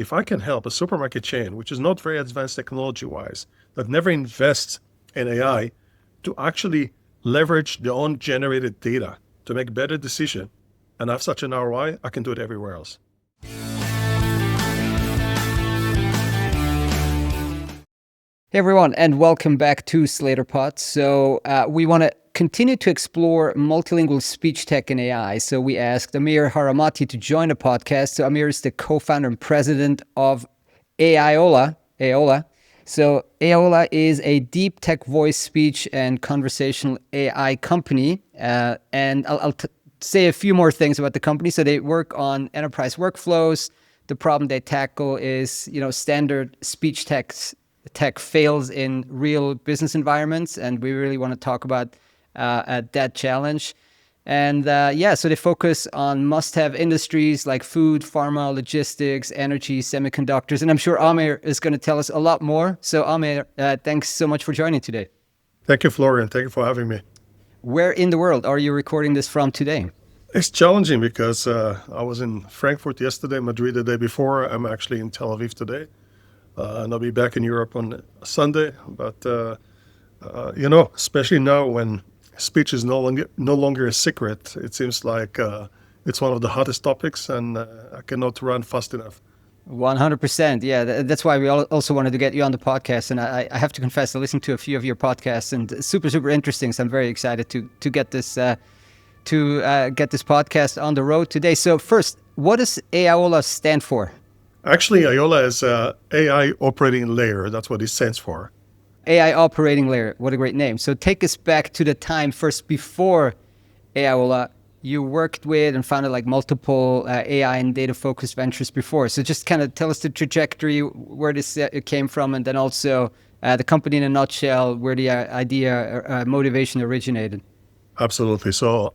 if I can help a supermarket chain, which is not very advanced technology-wise, that never invests in AI, to actually leverage their own generated data to make better decision and have such an ROI, I can do it everywhere else. Hey everyone, and welcome back to Slator Pod. So we want to continue to explore multilingual speech tech and AI. So we asked Amir Haramaty to join the podcast. So Amir is the co-founder and president of aiOla. So aiOla is a deep tech voice, speech, and conversational AI company. And I'll say a few more things about the company. So they work on enterprise workflows. The problem they tackle is, standard speech tech fails in real business environments, and we really want to talk about that challenge. And so they focus on must-have industries like food, pharma, logistics, energy, semiconductors, and I'm sure Amir is going to tell us a lot more. So Amir, thanks so much for joining today. Thank you, Florian. Thank you for having me. Where in the world are you recording this from today? It's challenging because I was in Frankfurt yesterday, Madrid the day before. I'm actually in Tel Aviv today. And I'll be back in Europe on Sunday. But, especially now when speech is no longer a secret, it seems like it's one of the hottest topics, and I cannot run fast enough. 100%. Yeah, that's why we also wanted to get you on the podcast. And I have to confess, I listened to a few of your podcasts, and super interesting. So I'm very excited to get this podcast on the road today. So first, what does aiOla stand for? Actually, aiOla is AI operating layer. That's what it stands for. AI operating layer. What a great name. So take us back to the time first before aiOla. You worked with and founded like multiple AI and data focused ventures before. So just kind of tell us the trajectory, where this came from, and then also the company in a nutshell, where the idea motivation originated. Absolutely. So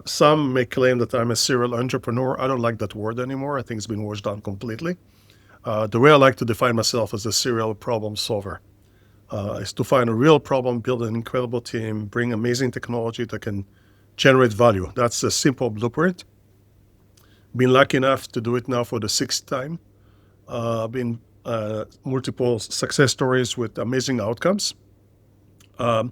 some may claim that I'm a serial entrepreneur. I don't like that word anymore. I think it's been washed down completely. The way I like to define myself as a serial problem solver is to find a real problem, build an incredible team, bring amazing technology that can generate value. That's a simple blueprint. Been lucky enough to do it now for the sixth time. Been multiple success stories with amazing outcomes. The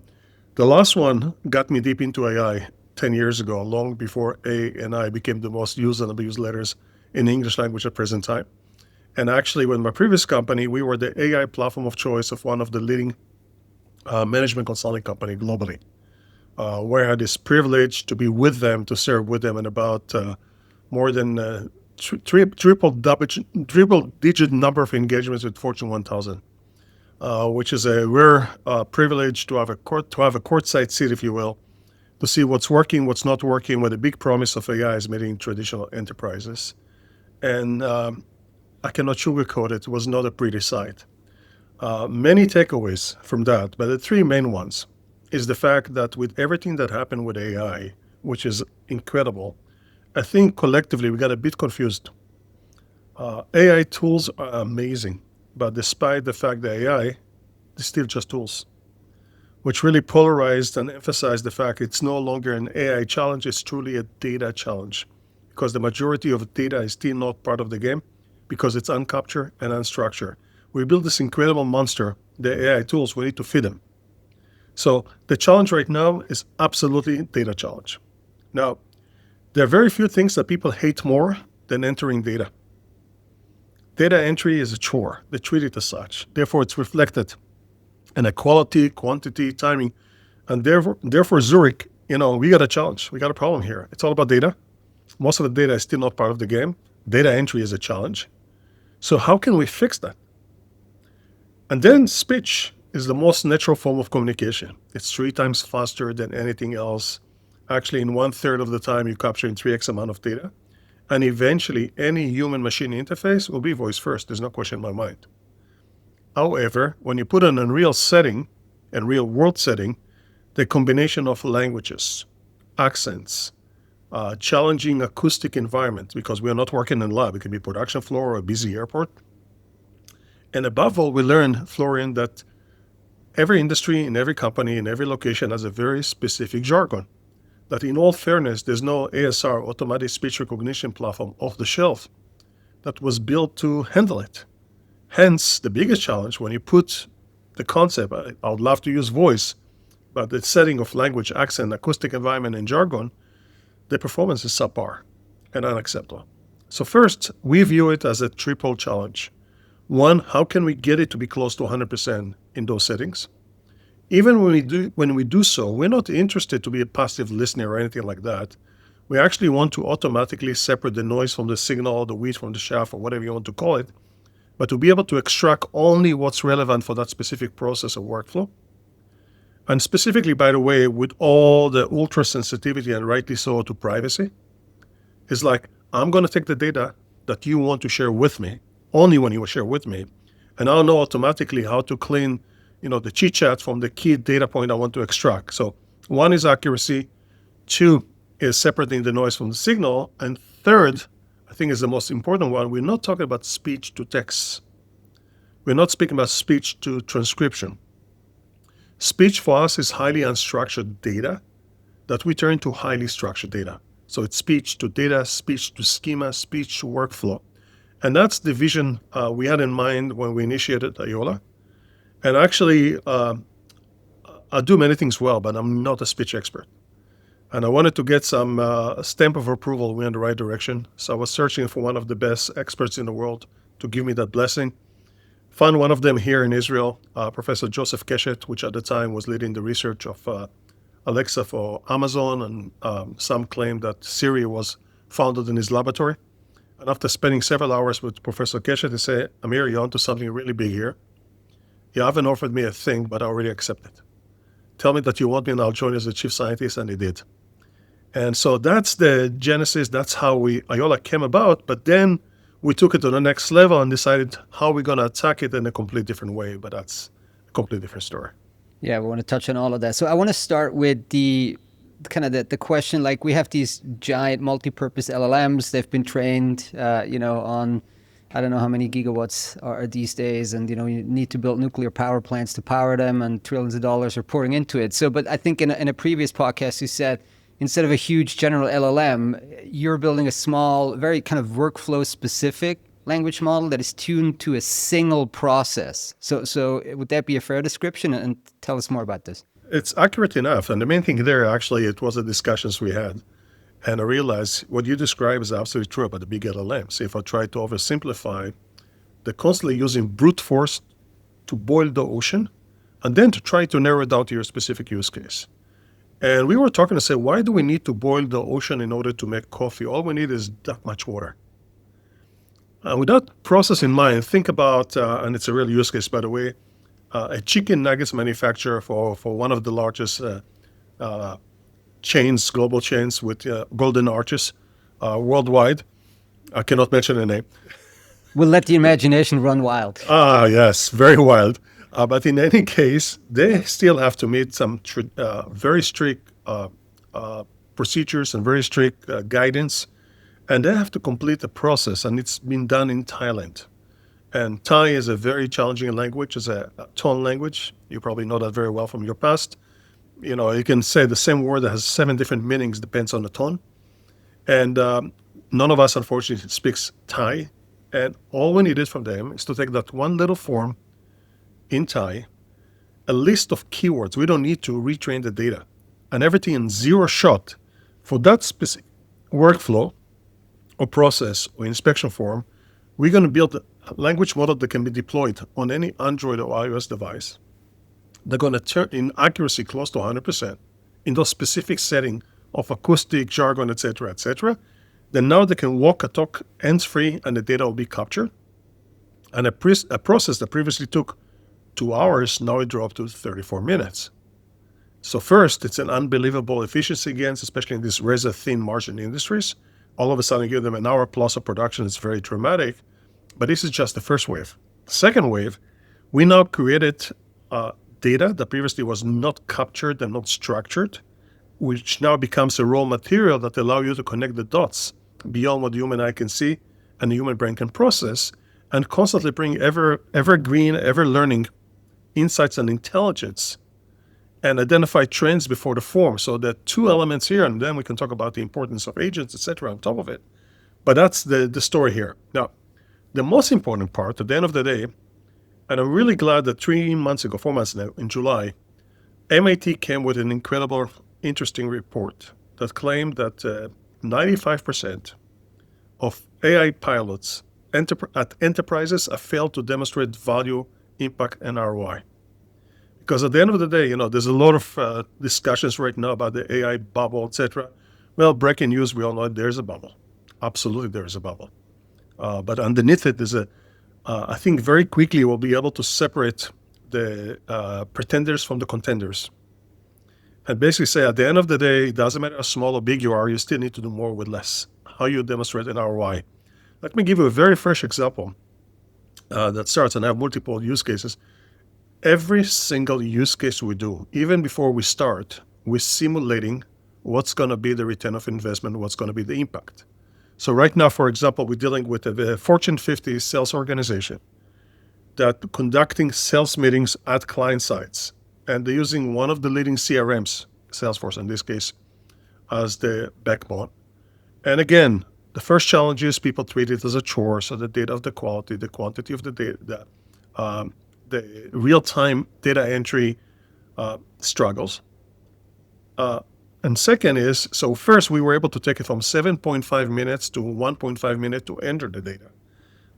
last one got me deep into AI 10 years ago, long before A and I became the most used and abused letters in the English language at present time. And actually, with my previous company, we were the AI platform of choice of one of the leading management consulting company globally, where I had this privilege to be with them, to serve with them in about more than triple-digit number of engagements with Fortune 1000, which is a rare privilege to have a courtside seat, if you will, to see what's working, what's not working, what the big promise of AI is making traditional enterprises. And I cannot sugarcoat it. It was not a pretty sight. Many takeaways from that, but the three main ones is the fact that with everything that happened with AI, which is incredible, I think collectively we got a bit confused. AI tools are amazing, but despite the fact that AI is still just tools, which really polarized and emphasized the fact it's no longer an AI challenge, it's truly a data challenge, because the majority of data is still not part of the game because it's uncaptured and unstructured. We built this incredible monster, the AI tools, we need to feed them. So the challenge right now is absolutely data challenge. Now, there are very few things that people hate more than entering data. Data entry is a chore. They treat it as such. Therefore, it's reflected in a quality, quantity, timing. And therefore Zurich, we got a challenge. We got a problem here. It's all about data. Most of the data is still not part of the game. Data entry is a challenge. So how can we fix that? And then speech is the most natural form of communication. It's 3 times faster than anything else. Actually, in 1/3 of the time, you capture in 3x amount of data. And eventually, any human-machine interface will be voice first. There's no question in my mind. However, when you put in a real setting, and real-world setting, the combination of languages, accents, challenging acoustic environment, because we are not working in a lab. It can be a production floor or a busy airport. And above all, we learned, Florian, that every industry, in every company, in every location has a very specific jargon. That in all fairness, there's no ASR, automatic speech recognition platform, off the shelf that was built to handle it. Hence, the biggest challenge when you put the concept, I would love to use voice, but the setting of language, accent, acoustic environment, and jargon, the performance is subpar and unacceptable. So first, we view it as a triple challenge. One, how can we get it to be close to 100% in those settings? Even when we do so, we're not interested to be a passive listener or anything like that. We actually want to automatically separate the noise from the signal, the wheat from the chaff, or whatever you want to call it, but to be able to extract only what's relevant for that specific process or workflow. And specifically, by the way, with all the ultra sensitivity and rightly so to privacy, it's like, I'm going to take the data that you want to share with me, only when you share with me, and I'll know automatically how to clean, the chit chat from the key data point I want to extract. So one is accuracy, two is separating the noise from the signal, and third, I think is the most important one, we're not talking about speech to text. We're not speaking about speech to transcription. Speech for us is highly unstructured data that we turn into highly structured data. So it's speech to data, speech to schema, speech to workflow. And that's the vision we had in mind when we initiated aiOla. And actually, I do many things well, but I'm not a speech expert. And I wanted to get some stamp of approval. We're in the right direction. So I was searching for one of the best experts in the world to give me that blessing. Found one of them here in Israel, Professor Joseph Keshet, which at the time was leading the research of Alexa for Amazon, and some claim that Siri was founded in his laboratory. And after spending several hours with Professor Keshet, he said, Amir, you're onto something really big here. You haven't offered me a thing, but I already accept it. Tell me that you want me and I'll join as a chief scientist, and he did. And so that's the genesis, that's how aiOla came about, but then we took it to the next level and decided how we're going to attack it in a completely different way, but that's a completely different story. Yeah, we want to touch on all of that. So I want to start with the question, like we have these giant multi-purpose LLMs. They've been trained, on I don't know how many gigawatts are these days, and you need to build nuclear power plants to power them, and trillions of dollars are pouring into it. So, but I think in a previous podcast you said instead of a huge general LLM, you're building a small, very kind of workflow specific language model that is tuned to a single process. So would that be a fair description? And tell us more about this. It's accurate enough. And the main thing there, actually, it was the discussions we had. And I realized what you describe is absolutely true about the big LLMs. If I try to oversimplify, they're constantly using brute force to boil the ocean and then to try to narrow it down to your specific use case. And we were talking to say, why do we need to boil the ocean in order to make coffee? All we need is that much water. With that process in mind, think about, and it's a real use case, by the way, a chicken nuggets manufacturer for one of the largest chains, global chains with golden arches worldwide. I cannot mention the name. We'll let the imagination run wild. Yes, very wild. But in any case, they still have to meet some very strict procedures and very strict guidance. And they have to complete the process, and it's been done in Thailand. And Thai is a very challenging language. It's a tone language. You probably know that very well from your past. You can say the same word that has 7 different meanings, depends on the tone. And none of us, unfortunately, speaks Thai. And all we needed from them is to take that one little form in Thai, a list of keywords. We don't need to retrain the data. And everything in 0 shot for that specific workflow or process or inspection form, we're going to build a language model that can be deployed on any Android or iOS device. They're going to turn in accuracy close to 100% in those specific setting of acoustic, jargon, etc., etc. Then now they can walk and talk hands-free, and the data will be captured. And a process that previously took 2 hours, now it dropped to 34 minutes. So first, it's an unbelievable efficiency gains, especially in these razor-thin margin industries. All of a sudden, give them an hour plus of production. It's very dramatic. But this is just the first wave. The second wave, we now created data that previously was not captured and not structured, which now becomes a raw material that allow you to connect the dots beyond what the human eye can see and the human brain can process, and constantly bring evergreen, ever-learning insights and intelligence and identify trends before the form. So there are 2 elements here, and then we can talk about the importance of agents, etc. on top of it. But that's the story here. Now, The most important part, at the end of the day, and I'm really glad that 3 months ago, 4 months now, in July, MIT came with an incredible, interesting report that claimed that 95% of AI pilots at enterprises have failed to demonstrate value, impact, and ROI. Because at the end of the day, there's a lot of discussions right now about the AI bubble, etc. Well, breaking news, we all know there's a bubble. Absolutely, there is a bubble. But underneath it is I think very quickly we'll be able to separate the pretenders from the contenders. And basically say at the end of the day, it doesn't matter how small or big you are, you still need to do more with less. How you demonstrate an ROI. Let me give you a very fresh example that starts, and I have multiple use cases. Every single use case we do, even before we start, we're simulating what's going to be the return of investment, what's going to be the impact. So right now, for example, we're dealing with a Fortune 50 sales organization that conducting sales meetings at client sites. And they're using one of the leading CRMs, Salesforce in this case, as the backbone. And again, the first challenge is people treat it as a chore, so the data of the quality, the quantity of the data, the real-time data entry struggles. And second is, so first we were able to take it from 7.5 minutes to 1.5 minutes to enter the data.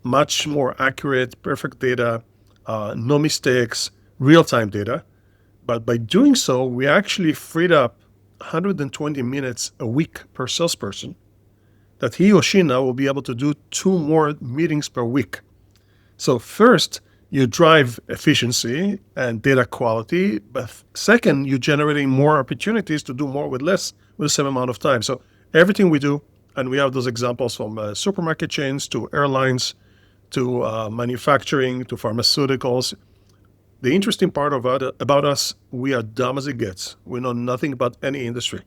Much more accurate, perfect data, no mistakes, real-time data. But by doing so, we actually freed up 120 minutes a week per salesperson that he or she now will be able to do 2 more meetings per week. So first, you drive efficiency and data quality, but second, you're generating more opportunities to do more with less with the same amount of time. So everything we do, and we have those examples from supermarket chains to airlines to manufacturing to pharmaceuticals. The interesting part about us, we are dumb as it gets. We know nothing about any industry.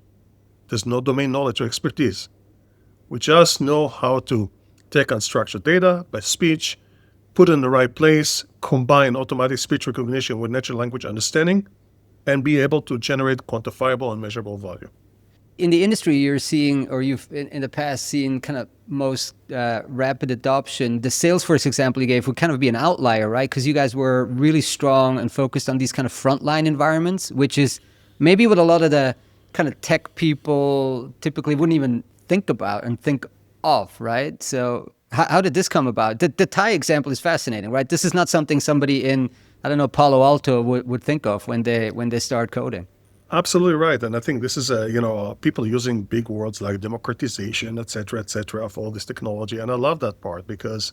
There's no domain knowledge or expertise. We just know how to take unstructured data by speech, put it in the right place, combine automatic speech recognition with natural language understanding, and be able to generate quantifiable and measurable value. In the industry, you're seeing, or you've in the past seen kind of most rapid adoption. The Salesforce example you gave would kind of be an outlier, right? Because you guys were really strong and focused on these kind of frontline environments, which is maybe what a lot of the kind of tech people typically wouldn't even think about and think of, right? So how did this come about? The Thai example is fascinating, right? This is not something somebody in, I don't know, Palo Alto would think of when they start coding. Absolutely right. And I think this is, people using big words like democratization, et cetera, of all this technology. And I love that part because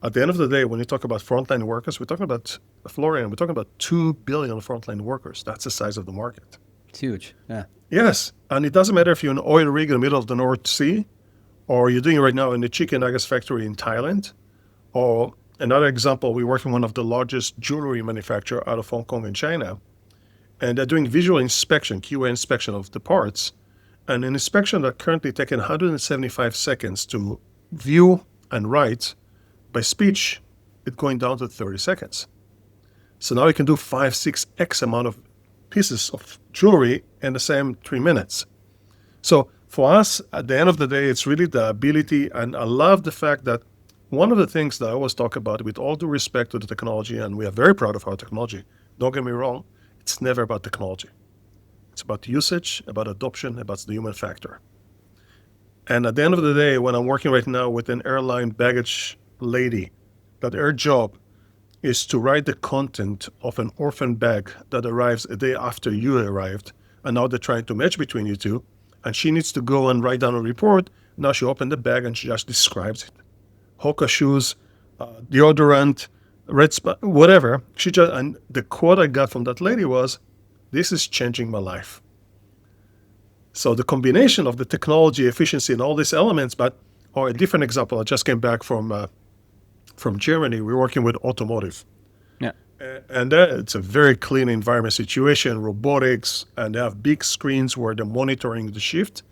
at the end of the day, when you talk about frontline workers, we're talking about, Florian, we're talking about 2 billion frontline workers. That's the size of the market. It's huge. Yeah. Yes. And it doesn't matter if you're an oil rig in the middle of the North Sea, or you're doing it right now in the chicken nuggets factory in Thailand, or another example, we work in one of the largest jewelry manufacturer out of Hong Kong in China. And they're doing visual inspection, QA inspection of the parts. And an inspection that currently taking 175 seconds to view and write, by speech, it's going down to 30 seconds. So now you can do 5, 6x amount of pieces of jewelry in the same 3 minutes. So for us, at the end of the day, it's really the ability, and I love the fact that one of the things that I always talk about, with all due respect to the technology, and we are very proud of our technology, don't get me wrong, it's never about technology. It's about usage, about adoption, about the human factor. And at the end of the day, when I'm working right now with an airline baggage lady, that her job is to write the content of an orphan bag that arrives a day after you arrived, and now they're trying to match between you two, and she needs to go and write down a report. Now she opened the bag and she just describes it. Hoka shoes, deodorant, red spot, whatever. And the quote I got from that lady was, "This is changing my life." So the combination of the technology, efficiency, and all these elements, or a different example, I just came back from Germany. We're working with automotive. Yeah. And it's a very clean environment situation, robotics, and they have big screens where they're monitoring the shift.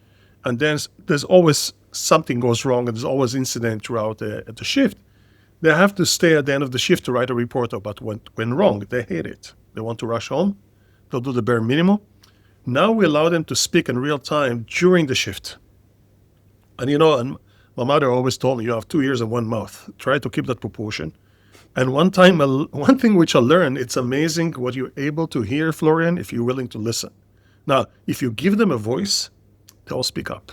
And then there's always something goes wrong, and there's always incident throughout the shift. They have to stay at the end of the shift to write a report about what went wrong. They hate it. They want to rush home. They'll do the bare minimum. Now we allow them to speak in real time during the shift. And My mother always told me, you have 2 ears and one mouth. Try to keep that proportion. And one thing which I learned, it's amazing what you're able to hear, Florian, if you're willing to listen. Now, if you give them a voice, they'll speak up.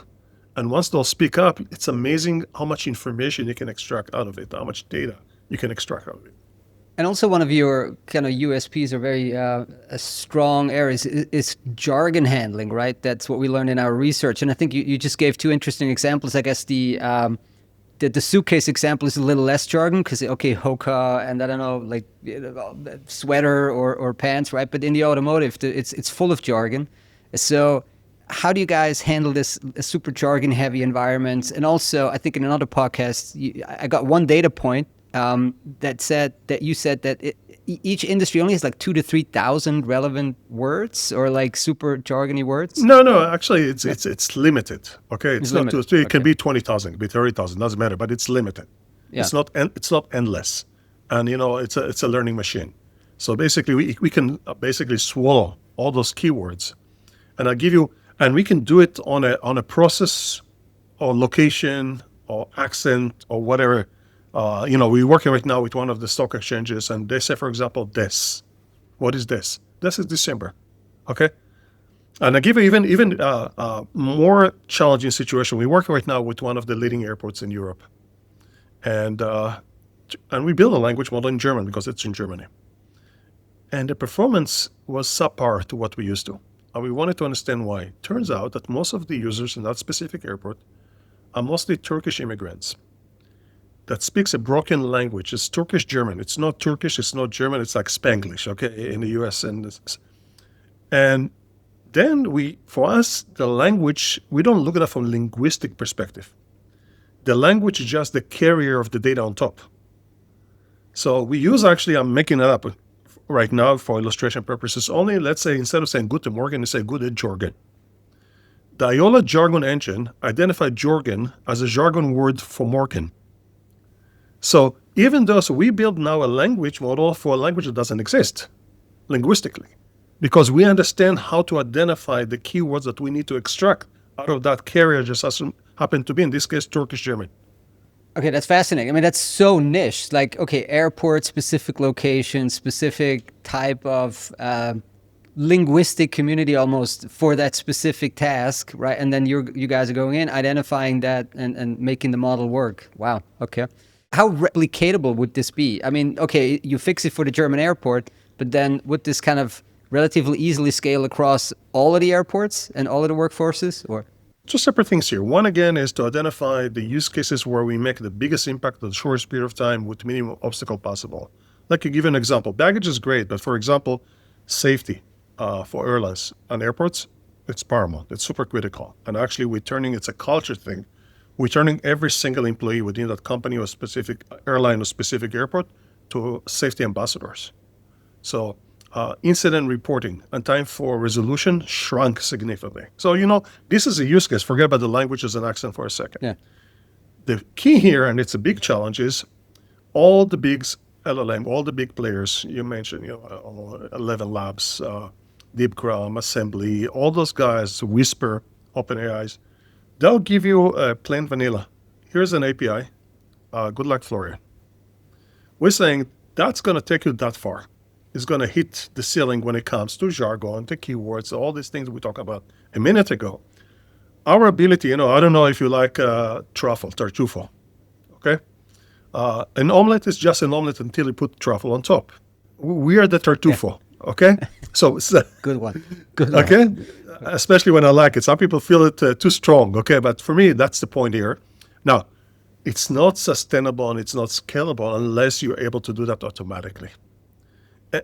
And once they'll speak up, it's amazing how much information you can extract out of it, how much data you can extract out of it. And also one of your kind of USPs or very strong areas is jargon handling, right? That's what we learned in our research. And I think you just gave two interesting examples. I guess the suitcase example is a little less jargon because, okay, hoka and I don't know, like sweater or pants, right? But in the automotive, it's full of jargon. So how do you guys handle this super jargon heavy environment? And also, I think in another podcast, I got one data point that you said that each industry only has like 2,000 to 3,000 relevant words or like super jargony words. No, actually, it's limited. Okay, it's not limited. 2 or 3. It can be 20,000, it can be 30,000. Doesn't matter, but it's limited. Yeah. It's not endless, and it's a learning machine. So basically, we can basically swallow all those keywords, and and we can do it on a process or location or accent or whatever. We're working right now with one of the stock exchanges, and they say, for example, this. What is this? This is December, okay? And I give you even more challenging situation. We're working right now with one of the leading airports in Europe, and we build a language model in German because it's in Germany. And the performance was subpar to what we used to, and we wanted to understand why. Turns out that most of the users in that specific airport are mostly Turkish immigrants that speaks a broken language. It's Turkish German. It's not Turkish, it's not German, it's like Spanglish, okay, in the US. And then for us, the language, we don't look at it from a linguistic perspective. The language is just the carrier of the data on top. So we use I'm making it up right now for illustration purposes, only let's say instead of saying Guten Morgen, we say Guten Jorgen. The aiOla jargon engine identified jargon as a jargon word for Morgen. So even though we build now a language model for a language that doesn't exist linguistically, because we understand how to identify the keywords that we need to extract out of that carrier, just happen to be, in this case, Turkish German. Okay, that's fascinating. I mean, that's so niche. Like, okay, airport, specific location, specific type of linguistic community almost for that specific task, right? And then you guys are going in, identifying that and making the model work. Wow, okay. How replicatable would this be? I mean, okay, you fix it for the German airport, but then would this kind of relatively easily scale across all of the airports and all of the workforces? Or two separate things here. One, again, is to identify the use cases where we make the biggest impact in the shortest period of time with minimum obstacle possible. Like to give you an example, baggage is great, but for example, safety for airlines and airports, it's paramount. It's super critical. And actually, it's a culture thing. We're turning every single employee within that company or specific airline or specific airport to safety ambassadors. So incident reporting and time for resolution shrunk significantly. So, this is a use case. Forget about the languages and accent for a second. Yeah. The key here, and it's a big challenge, is all the big LLM, all the big players you mentioned, 11 Labs, DeepGram, Assembly, all those guys, Whisper, OpenAIs, they'll give you a plain vanilla. Here's an API. Good luck, Florian. We're saying that's going to take you that far. It's going to hit the ceiling when it comes to jargon, to keywords, all these things we talked about a minute ago. Our ability, I don't know if you like truffle, tartufo, okay? An omelet is just an omelet until you put truffle on top. We are the tartufo, okay? So it's good one. Good one. Okay? Especially when I like it. Some people feel it too strong, okay? But for me, that's the point here. Now, it's not sustainable and it's not scalable unless you're able to do that automatically.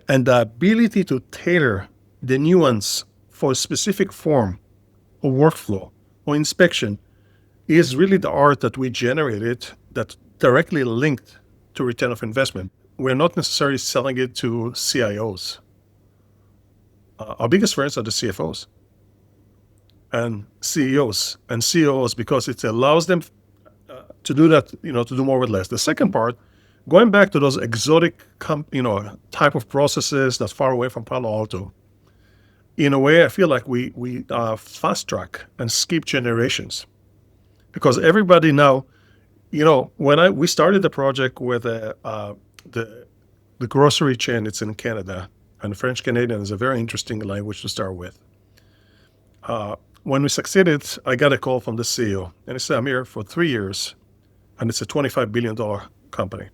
And the ability to tailor the nuance for a specific form or workflow or inspection is really the art that we generated that's directly linked to return of investment. We're not necessarily selling it to CIOs. Our biggest friends are the CFOs and CEOs and COOs because it allows them to do that, to do more with less. The second part, going back to those exotic, type of processes that's far away from Palo Alto, in a way, I feel like we fast track and skip generations because everybody now, When we started the project with the the grocery chain, it's in Canada, and French Canadian is a very interesting language to start with. When we succeeded, I got a call from the CEO, and he said, Amir, for 3 years, and it's a $25 billion company.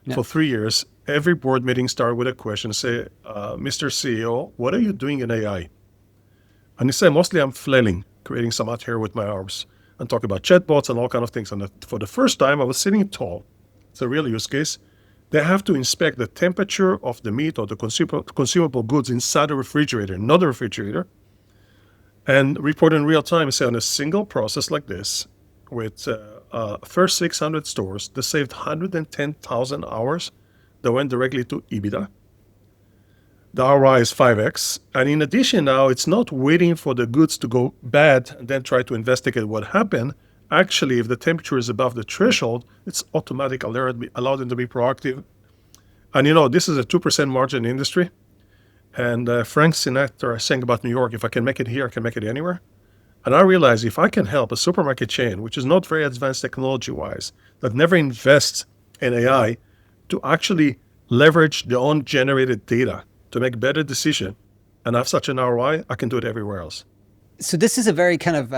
Yeah. For 3 years, every board meeting started with a question, say, Mr. CEO, what are you doing in AI? And he said, mostly I'm flailing, creating some out here with my arms, and talk about chatbots and all kind of things. And for the first time, I was sitting tall. It's a real use case. They have to inspect the temperature of the meat or the consumable goods inside the refrigerator, not the refrigerator, and report in real time. Say on a single process like this, with first 600 stores, they saved 110,000 hours that went directly to EBITDA. The ROI is 5x. And in addition, now it's not waiting for the goods to go bad and then try to investigate what happened. Actually, if the temperature is above the threshold, it's automatic alert, allow them to be proactive. And this is a 2% margin industry. And Frank Sinatra sang about New York, if I can make it here, I can make it anywhere. And I realized if I can help a supermarket chain, which is not very advanced technology-wise, that never invests in AI, to actually leverage their own generated data to make better decision and have such an ROI, I can do it everywhere else. So this is a very kind of,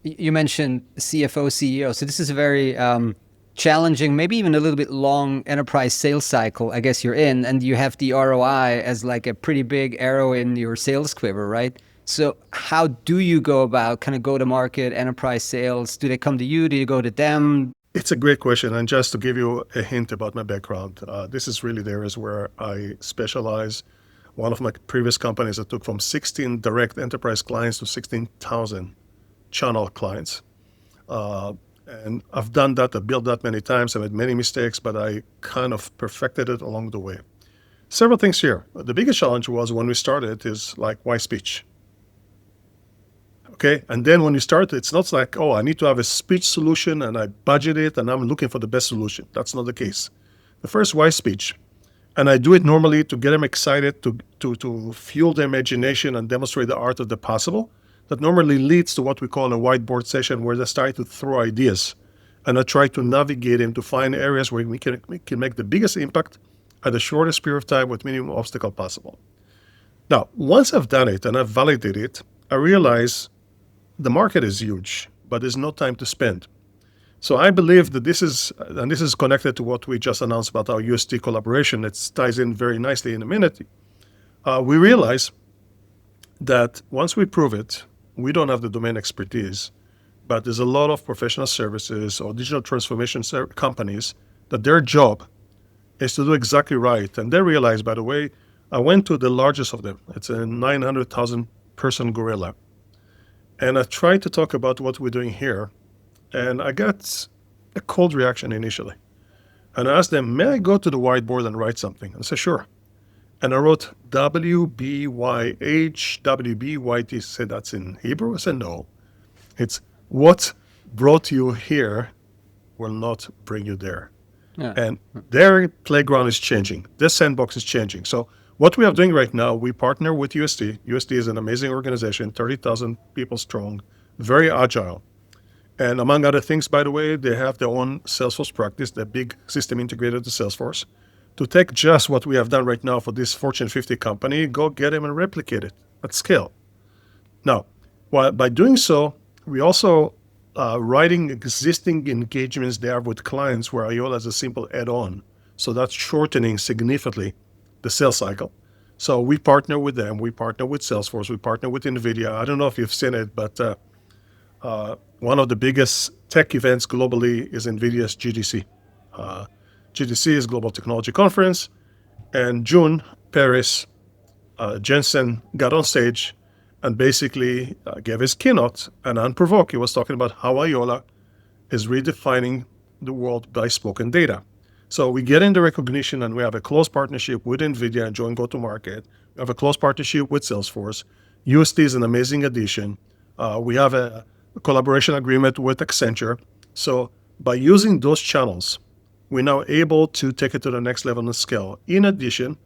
you mentioned CFO, CEO. So this is a very challenging, maybe even a little bit long enterprise sales cycle, I guess you're in, and you have the ROI as like a pretty big arrow in your sales quiver, right? So how do you go about kind of go to market enterprise sales? Do they come to you? Do you go to them? It's a great question. And just to give you a hint about my background, this is really the areas where I specialize. One of my previous companies, I took from 16 direct enterprise clients to 16,000 channel clients. And I've done that, I've built that many times, I made many mistakes, but I kind of perfected it along the way. Several things here. The biggest challenge was when we started is like, why speech? Okay, and then when you start, it's not like, oh, I need to have a speech solution and I budget it and I'm looking for the best solution. That's not the case. The first, why speech? And I do it normally to get them excited, to fuel their imagination and demonstrate the art of the possible. That normally leads to what we call a whiteboard session, where they start to throw ideas. And I try to navigate them to find areas where we can make the biggest impact at the shortest period of time with minimum obstacle possible. Now, once I've done it and I've validated it, I realize the market is huge, but there's no time to spend. So I believe that this is connected to what we just announced about our UST collaboration. It ties in very nicely in a minute. We realize that once we prove it, we don't have the domain expertise, but there's a lot of professional services or digital transformation companies that their job is to do exactly right. And they realize, by the way, I went to the largest of them. It's a 900,000 person gorilla. And I tried to talk about what we're doing here. And I got a cold reaction initially. And I asked them, may I go to the whiteboard and write something? And I said, sure. And I wrote WBYH, WBYT. Said, that's in Hebrew? I said, no. It's what brought you here will not bring you there. Yeah. And their playground is changing. Their sandbox is changing. So what we are doing right now, we partner with UST. UST is an amazing organization, 30,000 people strong, very agile. And among other things, by the way, they have their own Salesforce practice, their big system integrated to Salesforce, to take just what we have done right now for this Fortune 50 company, go get them and replicate it at scale. Now, by doing so, we also writing existing engagements there with clients where aiOla is a simple add-on. So that's shortening significantly the sales cycle. So we partner with them, we partner with Salesforce, we partner with NVIDIA. I don't know if you've seen it, but one of the biggest tech events globally is NVIDIA's GTC. GTC is Global Technology Conference. And June, Paris, Jensen got on stage and basically gave his keynote. And unprovoked, he was talking about how aiOla is redefining the world by spoken data. So we get into recognition, and we have a close partnership with NVIDIA and joint go-to-market. We have a close partnership with Salesforce. UST is an amazing addition. We have a collaboration agreement with Accenture. So by using those channels, we're now able to take it to the next level and scale. In addition,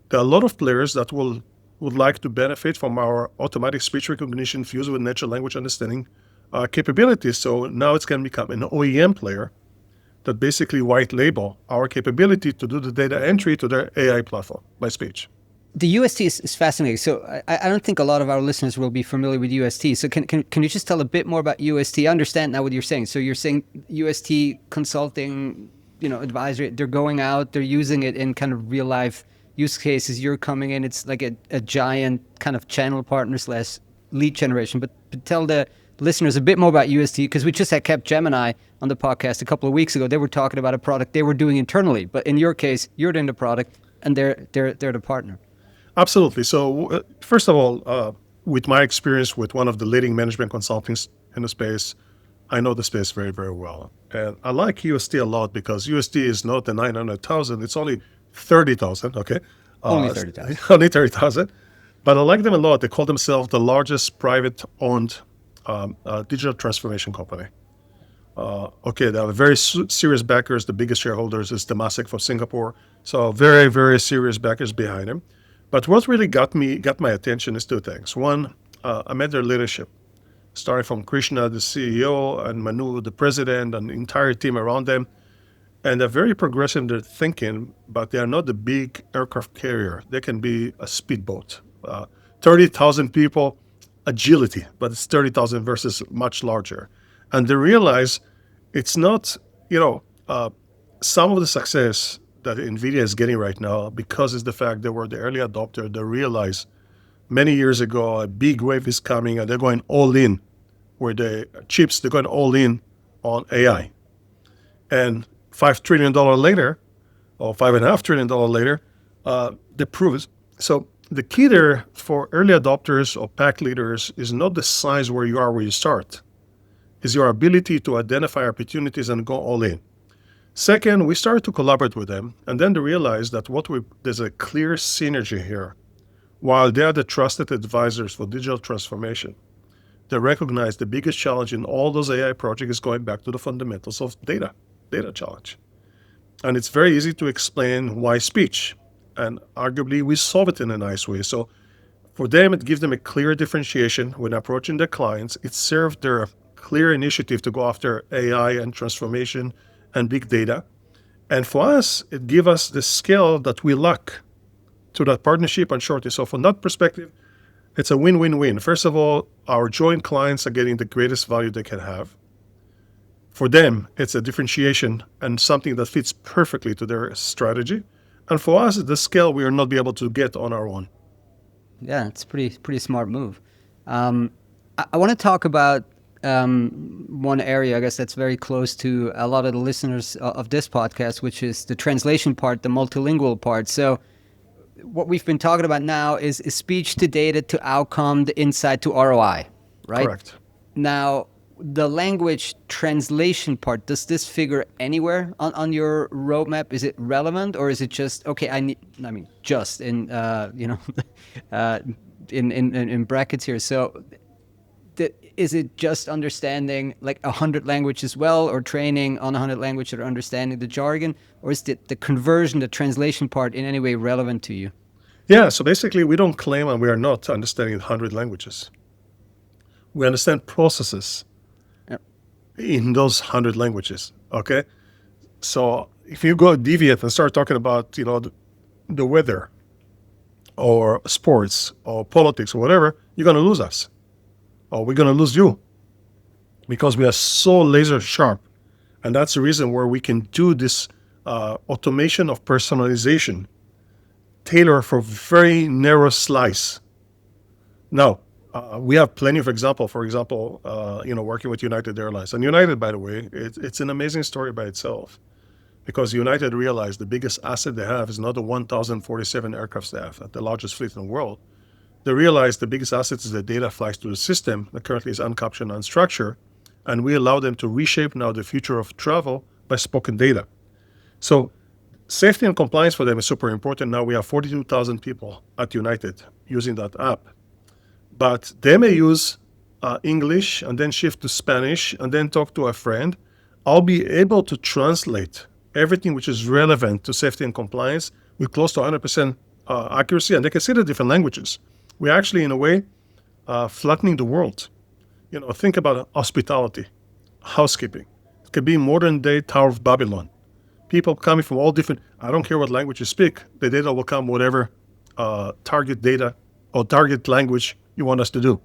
there are a lot of players that would like to benefit from our automatic speech recognition fused with natural language understanding capabilities. So now it's going to become an OEM player that basically white label our capability to do the data entry to their AI platform by speech. The UST is fascinating. So I don't think a lot of our listeners will be familiar with UST. So can you just tell a bit more about UST? I understand now what you're saying. So you're saying UST consulting, advisory, they're going out, they're using it in kind of real life use cases. You're coming in, it's like a giant kind of channel partner / lead generation. But tell the listeners a bit more about UST, because we just had Capgemini on the podcast a couple of weeks ago. They were talking about a product they were doing internally. But in your case, you're doing the product and they're the partner. Absolutely. So first of all, with my experience with one of the leading management consultants in the space, I know the space very, very well. And I like UST a lot because UST is not the 900,000, it's only 30,000, okay? Only 30,000. Only 30,000. But I like them a lot. They call themselves the largest private-owned digital transformation company. Okay, they have very serious backers. The biggest shareholders is Temasek from Singapore. So very, very serious backers behind them. But what really got my attention is two things. One, I met their leadership, starting from Krishna, the CEO, and Manu, the president, and the entire team around them. And they're very progressive in their thinking, but they are not the big aircraft carrier. They can be a speedboat. 30,000 people, agility, but it's 30,000 versus much larger. And they realize it's not, some of the success that NVIDIA is getting right now, because it's the fact they were the early adopter. They realized many years ago a big wave is coming and they're going all in with the chips. They're going all in on AI. And $5 trillion later, or $5.5 trillion later, they prove it. So the key there for early adopters or pack leaders is not the size where you are where you start. It's your ability to identify opportunities and go all in. Second, we started to collaborate with them, and then they realized that there's a clear synergy here. While they are the trusted advisors for digital transformation, they recognize the biggest challenge in all those AI projects is going back to the fundamentals of data challenge. And it's very easy to explain why speech, and arguably we solve it in a nice way. So for them, it gives them a clear differentiation when approaching their clients. It served their clear initiative to go after AI and transformation and big data. And for us, it gives us the scale that we lack to that partnership and shortly. So from that perspective, it's a win-win-win. First of all, our joint clients are getting the greatest value they can have. For them, it's a differentiation and something that fits perfectly to their strategy. And for us, the scale we will not be able to get on our own. Yeah, it's pretty smart move. I want to talk about one area, I guess, that's very close to a lot of the listeners of this podcast, which is the translation part, the multilingual part. So what we've been talking about now is speech to data to outcome, the insight to ROI, right? Correct. Now, the language translation part, does this figure anywhere on your roadmap? Is it relevant, or is it just, okay, just in, in brackets here. So is it just understanding like 100 languages as well, or training on 100 languages or understanding the jargon, or is the conversion, the translation part in any way relevant to you? Yeah, so basically we don't claim and we are not understanding 100 languages. We understand processes in those 100 languages, okay? So if you go deviate and start talking about, the weather or sports or politics or whatever, you're going to lose us. Or we're going to lose you, because we are so laser sharp. And that's the reason where we can do this automation of personalization, tailor for very narrow slice. Now, we have plenty of example. For example, working with United Airlines. And United, by the way, it's an amazing story by itself, because United realized the biggest asset they have is not the 1,047 aircraft they have, the largest fleet in the world. They realized the biggest asset is the data flies to the system that currently is uncaptured and unstructured, and we allow them to reshape now the future of travel by spoken data. So safety and compliance for them is super important. Now we have 42,000 people at United using that app, but they may use English and then shift to Spanish and then talk to a friend. I'll be able to translate everything which is relevant to safety and compliance with close to 100% accuracy, and they can see the different languages. We're actually, in a way, flattening the world. Think about hospitality, housekeeping, It could be modern day Tower of Babylon. People coming from all different, I don't care what language you speak, the data will come whatever target data or target language you want us to do.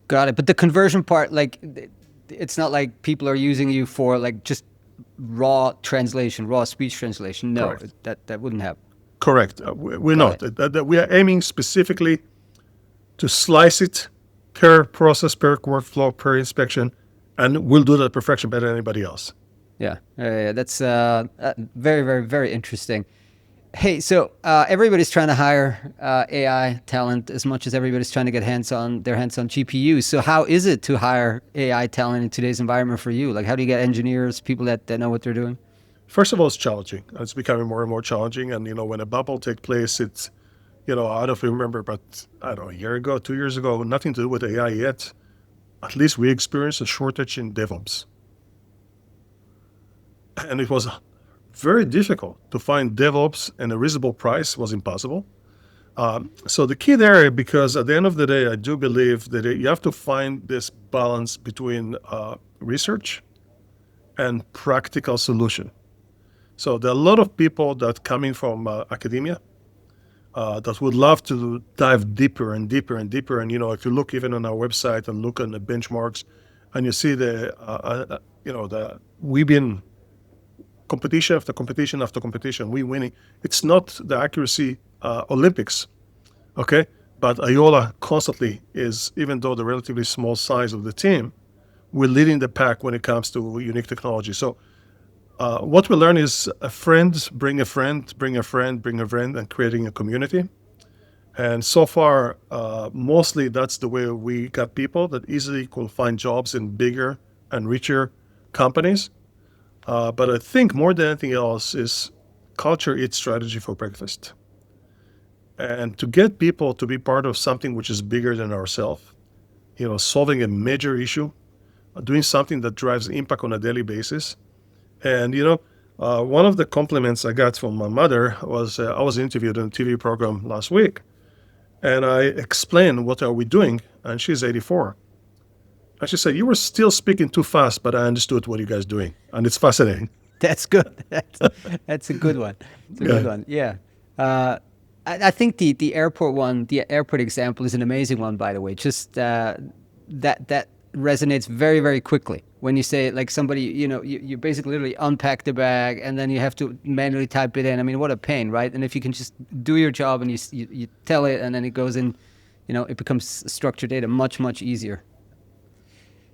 Got it. But the conversion part, like, it's not like people are using you for like just raw translation, raw speech translation. No, Correct. that wouldn't happen. Correct. We're Got not. We are aiming specifically to slice it per process, per workflow, per inspection, and we'll do that at perfection better than anybody else. Yeah, that's very, very, very interesting. Hey, so everybody's trying to hire AI talent as much as everybody's trying to get their hands on GPUs. So how is it to hire AI talent in today's environment for you? Like, how do you get engineers, people that know what they're doing? First of all, it's challenging. It's becoming more and more challenging. And, when a bubble takes place, it's, I don't know if you remember, but I don't know, a year ago, 2 years ago, nothing to do with AI yet. At least we experienced a shortage in DevOps. And it was very difficult to find DevOps, and a reasonable price was impossible. So the key there, because at the end of the day, I do believe that you have to find this balance between research and practical solution. So there are a lot of people that coming from academia that would love to dive deeper and deeper and deeper. And, if you look even on our website and look on the benchmarks, and you see we've been competition after competition after competition, we winning. It's not the accuracy Olympics, okay? But aiOla constantly is, even though the relatively small size of the team, we're leading the pack when it comes to unique technology. So what we learn is a friend, bring a friend, bring a friend, bring a friend, and creating a community. And so far, mostly that's the way we got people that easily could find jobs in bigger and richer companies. But I think more than anything else is culture eats strategy for breakfast. And to get people to be part of something which is bigger than ourselves, solving a major issue, doing something that drives impact on a daily basis. And, one of the compliments I got from my mother was I was interviewed on a TV program last week, and I explained, what are we doing? And she's 84. And she said, you were still speaking too fast, but I understood what you guys are doing. And it's fascinating. That's good. That's a good one. It's a good one. Yeah. I think the airport example is an amazing one, by the way. Just that resonates very, very quickly when you say, like, somebody, you basically literally unpack the bag and then you have to manually type it in. I mean, what a pain, right? And if you can just do your job and you tell it and then it goes in, it becomes structured data much, much easier.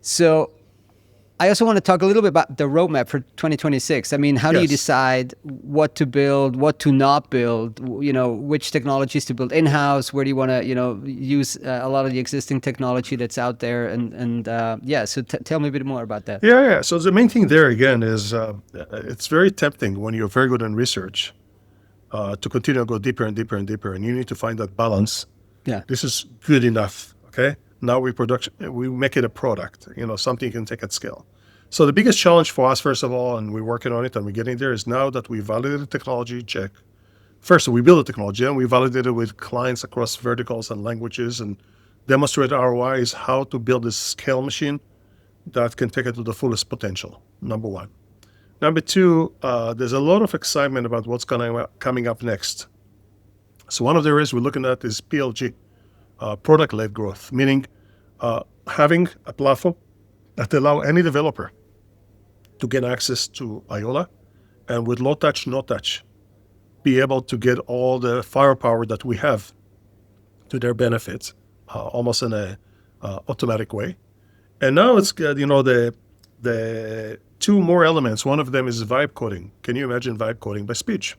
So I also want to talk a little bit about the roadmap for 2026. I mean, how do you decide what to build, what to not build, which technologies to build in-house? Where do you want to, use a lot of the existing technology that's out there? So tell me a bit more about that. Yeah. So the main thing there, again, is it's very tempting when you're very good in research to continue to go deeper and deeper and deeper. And you need to find that balance. Yeah. This is good enough, okay? Now we make it a product, something you can take at scale. So the biggest challenge for us, first of all, and we're working on it and we're getting there, is now that we validated the technology, check. First, we build the technology and we validate it with clients across verticals and languages and demonstrate ROI is how to build this scale machine that can take it to the fullest potential, number one. Number two, there's a lot of excitement about what's coming up next. So one of the areas we're looking at is PLG. Product-led growth, meaning having a platform that allow any developer to get access to aiOla and with low touch, no touch, be able to get all the firepower that we have to their benefit, almost in a automatic way. And now it's the two more elements. One of them is vibe coding. Can you imagine vibe coding by speech?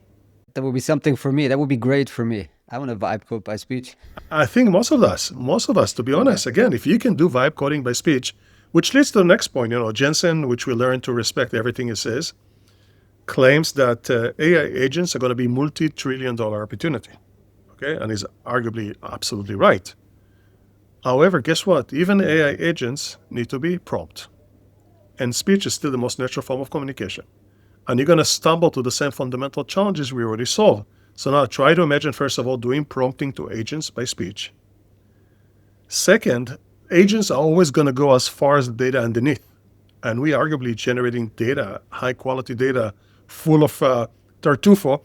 That would be something for me. That would be great for me. I want to vibe code by speech. I think most of us, to be honest, again, if you can do vibe coding by speech, which leads to the next point, Jensen, which we learned to respect everything he says, claims that AI agents are going to be multi-trillion-dollar opportunity. Okay, and he's arguably absolutely right. However, guess what? Even AI agents need to be prompt. And speech is still the most natural form of communication. And you're going to stumble to the same fundamental challenges we already solved. So now try to imagine, first of all, doing prompting to agents by speech. Second, agents are always going to go as far as the data underneath. and we arguably generating data, high quality data, full of Tartufo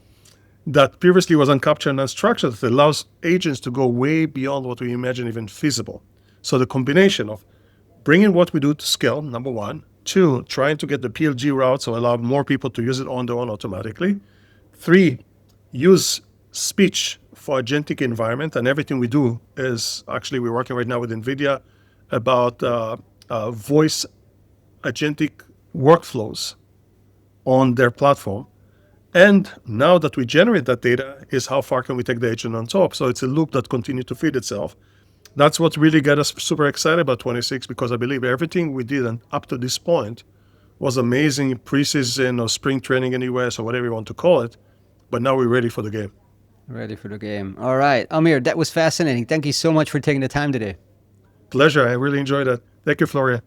that previously was uncaptured and unstructured, that allows agents to go way beyond what we imagine even feasible. So the combination of bringing what we do to scale, number one. Two, trying to get the PLG route, so allow more people to use it on their own automatically. Three, use speech for agentic environment, and everything we do is actually, we're working right now with NVIDIA about voice agentic workflows on their platform. And now that we generate that data is how far can we take the agent on top? So it's a loop that continues to feed itself. That's what really got us super excited about 26, because I believe everything we did up to this point was amazing preseason or spring training in the US or whatever you want to call it. But now we're ready for the game. Ready for the game. All right. Amir, that was fascinating. Thank you so much for taking the time today. Pleasure. I really enjoyed it. Thank you, Florian.